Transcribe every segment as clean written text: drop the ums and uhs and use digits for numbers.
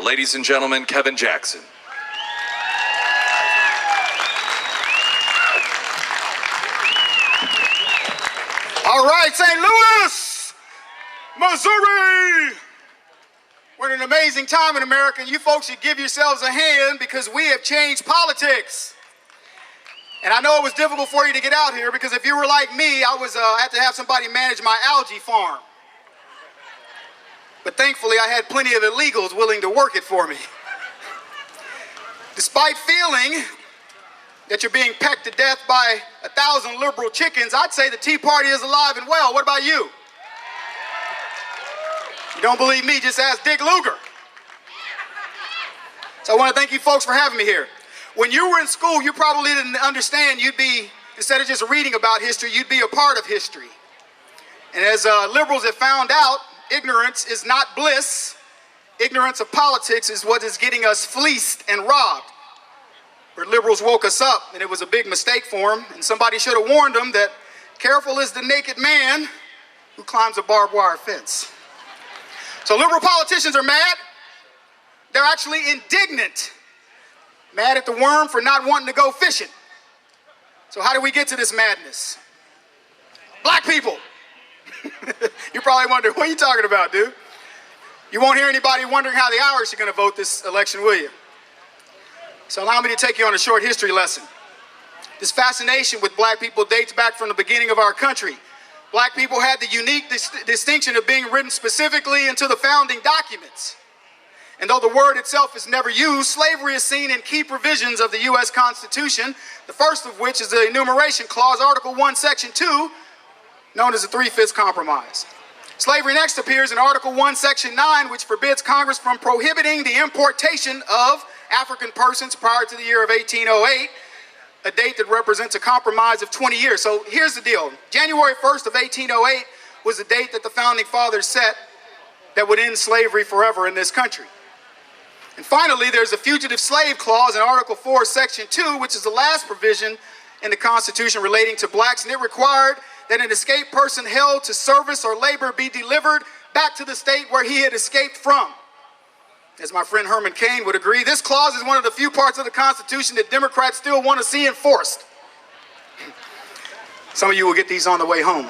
Ladies and gentlemen, Kevin Jackson. All right, St. Louis, Missouri. We're in an amazing time in America, and you folks should give yourselves a hand because we have changed politics. And I know it was difficult for you to get out here because if you were like me, I had to have somebody manage my algae farm. But thankfully, I had plenty of illegals willing to work it for me. Despite feeling that you're being pecked to death by 1,000 liberal chickens, I'd say the Tea Party is alive and well. What about you? You don't believe me, just ask Dick Lugar. So I want to thank you folks for having me here. When you were in school, you probably didn't understand instead of just reading about history, you'd be a part of history. And as liberals have found out, ignorance is not bliss. Ignorance of politics is what is getting us fleeced and robbed. But liberals woke us up, and it was a big mistake for them, and somebody should have warned them that careful is the naked man who climbs a barbed wire fence. So liberal politicians are mad. They're actually indignant. Mad at the worm for not wanting to go fishing. So how do we get to this madness? Black people. You're probably wondering, what are you talking about, dude? You won't hear anybody wondering how the Irish are going to vote this election, will you? So allow me to take you on a short history lesson. This fascination with black people dates back from the beginning of our country. Black people had the unique distinction of being written specifically into the founding documents. And though the word itself is never used, slavery is seen in key provisions of the U.S. Constitution, the first of which is the Enumeration Clause, Article 1, Section 2, known as the Three-Fifths Compromise. Slavery next appears in Article 1, Section 9, which forbids Congress from prohibiting the importation of African persons prior to the year of 1808, a date that represents a compromise of 20 years. So here's the deal. January 1st of 1808 was the date that the Founding Fathers set that would end slavery forever in this country. And finally, there's a Fugitive Slave Clause in Article 4, Section 2, which is the last provision in the Constitution relating to blacks, and it required that an escaped person held to service or labor be delivered back to the state where he had escaped from. As my friend Herman Cain would agree, this clause is one of the few parts of the Constitution that Democrats still want to see enforced. Some of you will get these on the way home.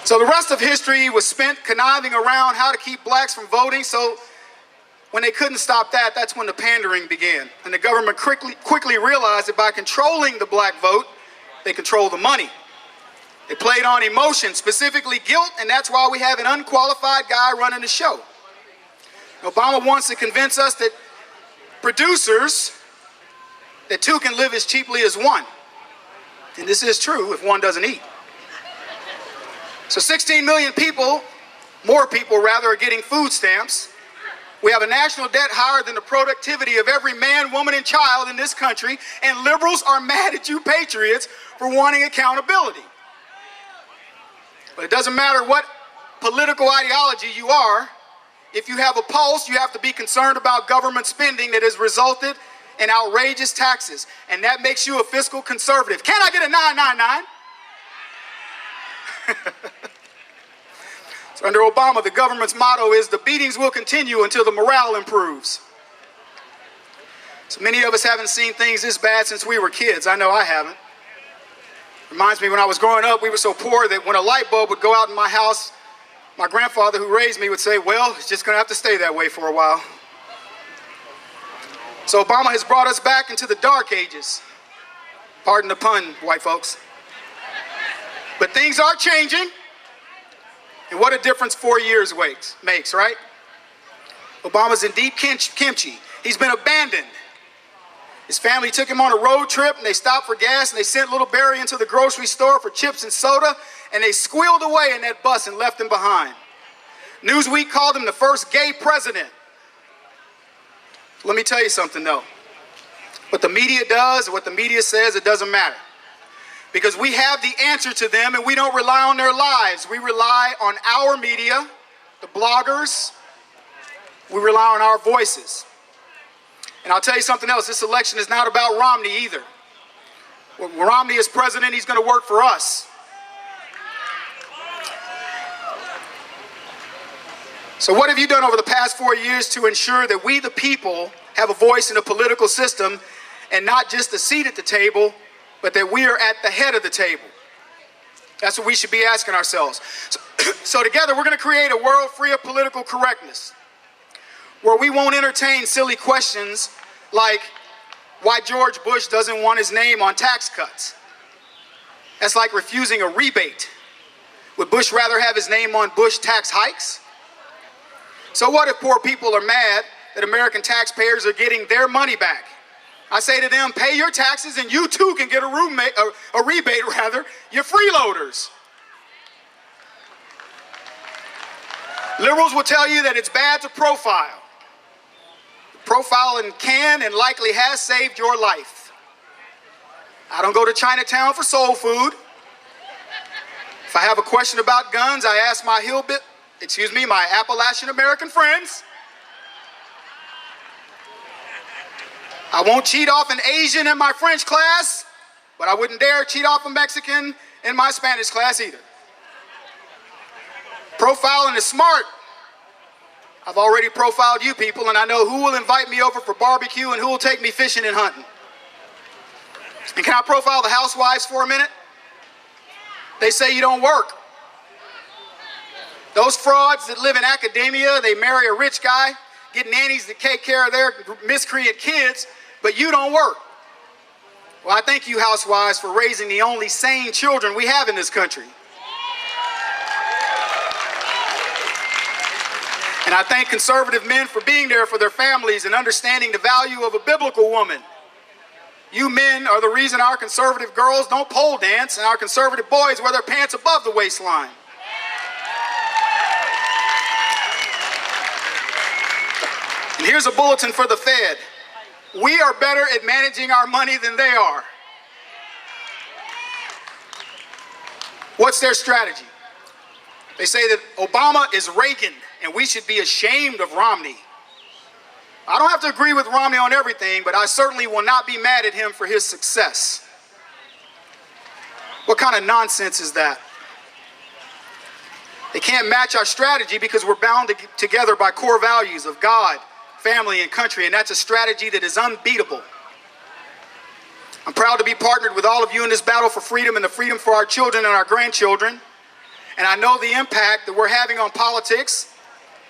So the rest of history was spent conniving around how to keep blacks from voting. So when they couldn't stop that, that's when the pandering began. And the government quickly realized that by controlling the black vote, they control the money. They played on emotion, specifically guilt, and that's why we have an unqualified guy running the show. Obama wants to convince us that producers, that two can live as cheaply as one. And this is true if one doesn't eat. So 16 million people, more people rather, are getting food stamps. We have a national debt higher than the productivity of every man, woman, and child in this country, and liberals are mad at you patriots for wanting accountability. But it doesn't matter what political ideology you are. If you have a pulse, you have to be concerned about government spending that has resulted in outrageous taxes, and that makes you a fiscal conservative. Can I get a 999? So under Obama, the government's motto is the beatings will continue until the morale improves. So many of us haven't seen things this bad since we were kids. I know I haven't. Reminds me when I was growing up, we were so poor that when a light bulb would go out in my house, my grandfather who raised me would say, well, it's just going to have to stay that way for a while. So Obama has brought us back into the dark ages. Pardon the pun, white folks. But things are changing. And what a difference 4 years makes, right? Obama's in deep kimchi. He's been abandoned. His family took him on a road trip, and they stopped for gas, and they sent little Barry into the grocery store for chips and soda, and they squealed away in that bus and left him behind. Newsweek called him the first gay president. Let me tell you something, though. What the media does, what the media says, it doesn't matter. Because we have the answer to them, and we don't rely on their lives. We rely on our media, the bloggers. We rely on our voices. And I'll tell you something else. This election is not about Romney either. When Romney is president, he's going to work for us. So what have you done over the past 4 years to ensure that we, the people, have a voice in the political system and not just a seat at the table, but that we are at the head of the table? That's what we should be asking ourselves. So together we're going to create a world free of political correctness, where we won't entertain silly questions like why George Bush doesn't want his name on tax cuts. That's like refusing a rebate. Would Bush rather have his name on Bush tax hikes? So what if poor people are mad that American taxpayers are getting their money back? I say to them, pay your taxes and you too can get a rebate, you're freeloaders. Liberals will tell you that it's bad to profile. Profiling can and likely has saved your life. I don't go to Chinatown for soul food. If I have a question about guns, I ask my my Appalachian American friends. I won't cheat off an Asian in my French class, but I wouldn't dare cheat off a Mexican in my Spanish class either. Profiling is smart. I've already profiled you people, and I know who will invite me over for barbecue and who will take me fishing and hunting. And can I profile the housewives for a minute? They say you don't work. Those frauds that live in academia, they marry a rich guy, get nannies to take care of their miscreant kids, but you don't work. Well, I thank you, housewives, for raising the only sane children we have in this country. And I thank conservative men for being there for their families and understanding the value of a biblical woman. You men are the reason our conservative girls don't pole dance and our conservative boys wear their pants above the waistline. And here's a bulletin for the Fed. We are better at managing our money than they are. What's their strategy? They say that Obama is Reagan and we should be ashamed of Romney. I don't have to agree with Romney on everything, but I certainly will not be mad at him for his success. What kind of nonsense is that? They can't match our strategy because we're bound together by core values of God, family, and country, and that's a strategy that is unbeatable. I'm proud to be partnered with all of you in this battle for freedom and the freedom for our children and our grandchildren. And I know the impact that we're having on politics,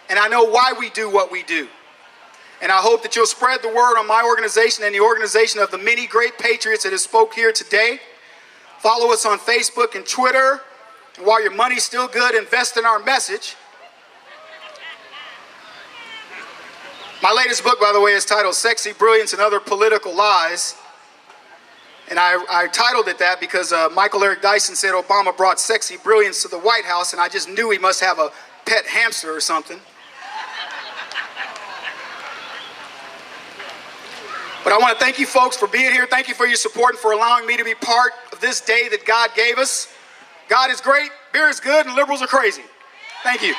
and I know why we do what we do. And I hope that you'll spread the word on my organization and the organization of the many great patriots that have spoke here today. Follow us on Facebook and Twitter. And while your money's still good, invest in our message. My latest book, by the way, is titled Sexy Brilliance and Other Political Lies. And I titled it that because Michael Eric Dyson said Obama brought sexy brilliance to the White House, and I just knew he must have a pet hamster or something. But I want to thank you folks for being here. Thank you for your support and for allowing me to be part of this day that God gave us. God is great, beer is good, and liberals are crazy. Thank you.